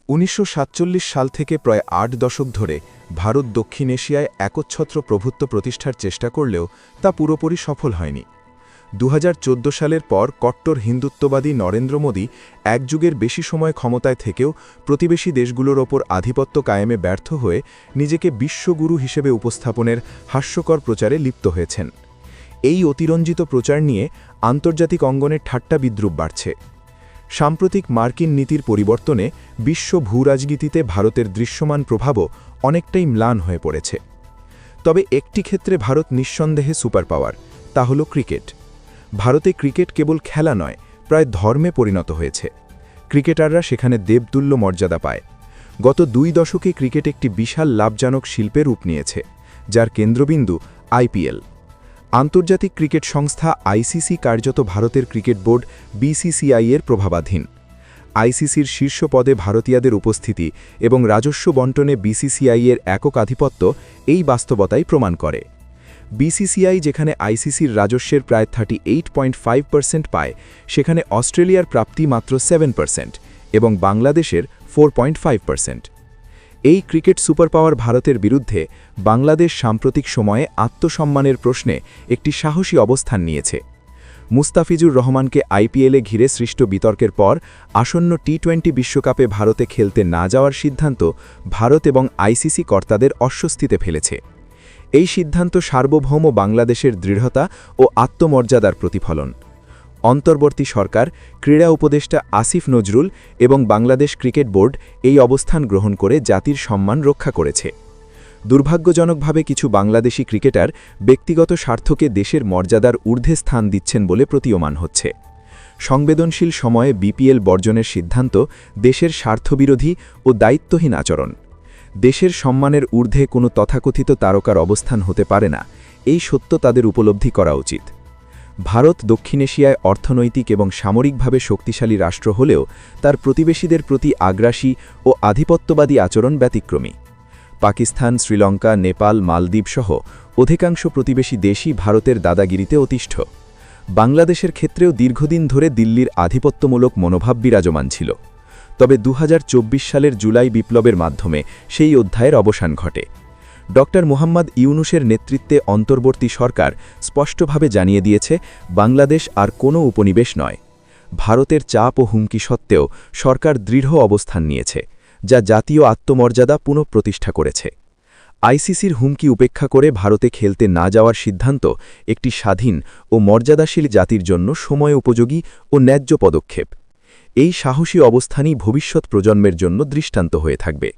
১৯৪৭ সাল থেকে প্রায় ৮ দশক ধরে ভারত দক্ষিণ এশিয়ায় একচ্ছত্র প্রভুত্ব প্রতিষ্ঠার চেষ্টা করলেও তা পুরোপুরি সফল হয়নি। ২০১৪ সালের পর কট্টর হিন্দুত্ববাদী নরেন্দ্র মোদী এক যুগের বেশি সময় ক্ষমতায় থেকেও প্রতিবেশী দেশগুলোর ওপর আধিপত্য কায়েমে ব্যর্থ হয়ে নিজেকে বিশ্বগুরু হিসেবে উপস্থাপনের হাস্যকর প্রচারে লিপ্ত হয়েছেন। এই অতিরঞ্জিত প্রচার নিয়ে আন্তর্জাতিক অঙ্গনে ঠাট্টা বিদ্রূপ বাড়ছে। সাম্প্রতিক মার্কিন নীতির পরিবর্তনে বিশ্ব ভূরাজনীতিতে ভারতের দৃশ্যমান প্রভাবও অনেকটাই ম্লান হয়ে পড়েছে। তবে একটি ক্ষেত্রে ভারত নিঃসন্দেহে সুপার পাওয়ার, তা হল ক্রিকেট। ভারতে ক্রিকেট কেবল খেলা নয়, প্রায় ধর্মে পরিণত হয়েছে। ক্রিকেটাররা সেখানে দেবতুল্য মর্যাদা পায়। গত ২ দশকে ক্রিকেট একটি বিশাল লাভজনক শিল্পে রূপ নিয়েছে, যার কেন্দ্রবিন্দু আইপিএল। আন্তর্জাতিক ক্রিকেট সংস্থা আইসিসি কার্যত ভারতের ক্রিকেট বোর্ড বিসিসিআই-এর প্রভাবাধীন। আইসিসির শীর্ষ পদে ভারতীয়দের উপস্থিতি এবং রাজস্ব বণ্টনে বিসিসিআই-এর একক আধিপত্য এই বাস্তবতাই প্রমাণ করে। বিসিসিআই যেখানে আইসিসির রাজস্বের প্রায় 38.5% পায়, সেখানে অস্ট্রেলিয়ার প্রাপ্তি মাত্র 7% এবং বাংলাদেশের 4.5%। এই ক্রিকেট সুপার পাওয়ার ভারতের বিরুদ্ধে বাংলাদেশ সাম্প্রতিক সময়ে আত্মসম্মানের প্রশ্নে একটি সাহসী অবস্থান নিয়েছে। মুস্তাফিজুর রহমানকে আইপিএলে ঘিরে সৃষ্ট বিতর্কের পর আসন্ন টি-20 বিশ্বকাপে ভারতে খেলতে না যাওয়ার সিদ্ধান্ত ভারত এবং আইসিসি কর্তাদের অস্বস্তিতে ফেলেছে। এই সিদ্ধান্ত সার্বভৌম বাংলাদেশের দৃঢ়তা ও আত্মমর্যাদার প্রতিফলন। অন্তর্বর্তী সরকার, ক্রীড়া উপদেষ্টা আসিফ নজরুল এবং বাংলাদেশ ক্রিকেট বোর্ড এই অবস্থান গ্রহণ করে জাতির সম্মান রক্ষা করেছে। দুর্ভাগ্যজনকভাবে কিছু বাংলাদেশি ক্রিকেটার ব্যক্তিগত স্বার্থকে দেশের মর্যাদার ঊর্ধ্বে স্থান দিচ্ছেন বলে প্রতীয়মান হচ্ছে। সংবেদনশীল সময়ে বিপিএল বর্জনের সিদ্ধান্ত দেশের স্বার্থবিরোধী ও দায়িত্বহীন আচরণ। দেশের সম্মানের ঊর্ধ্বে কোনো তথাকথিত তারকার অবস্থান হতে পারে না, এই সত্য তাদের উপলব্ধি করা উচিত। ভারত দক্ষিণ এশিয়ায় অর্থনৈতিক এবং সামরিকভাবে শক্তিশালী রাষ্ট্র হলেও তার প্রতিবেশীদের প্রতি আগ্রাসী ও আধিপত্যবাদী আচরণ ব্যতিক্রমী। পাকিস্তান, শ্রীলঙ্কা, নেপাল, মালদ্বীপ সহ অধিকাংশ প্রতিবেশী দেশই ভারতের দাদাগিরিতে অতিষ্ঠ। বাংলাদেশের ক্ষেত্রেও দীর্ঘদিন ধরে দিল্লির আধিপত্যমূলক মনোভাব বিরাজমান ছিল। তবে ২০২৪ সালের জুলাই বিপ্লবের মাধ্যমে সেই অধ্যায়ের অবসান ঘটে। ড. মুহাম্মদ ইউনূসের নেতৃত্বে অন্তর্বর্তী সরকার স্পষ্টভাবে জানিয়ে দিয়েছে, বাংলাদেশ আর কোনো উপনিবেশ নয়। ভারতের চাপ ও হুমকি সত্ত্বেও সরকার দৃঢ় অবস্থান নিয়েছে, যা জাতীয় আত্মমর্যাদা পুনঃপ্রতিষ্ঠা করেছে। আইসিসির হুমকি উপেক্ষা করে ভারতে খেলতে না যাওয়ার সিদ্ধান্ত একটি স্বাধীন ও মর্যাদাশীল জাতির জন্য সময় উপযোগী ও ন্যায্য পদক্ষেপ। এই সাহসী অবস্থানই ভবিষ্যৎ প্রজন্মের জন্য দৃষ্টান্ত হয়ে থাকবে।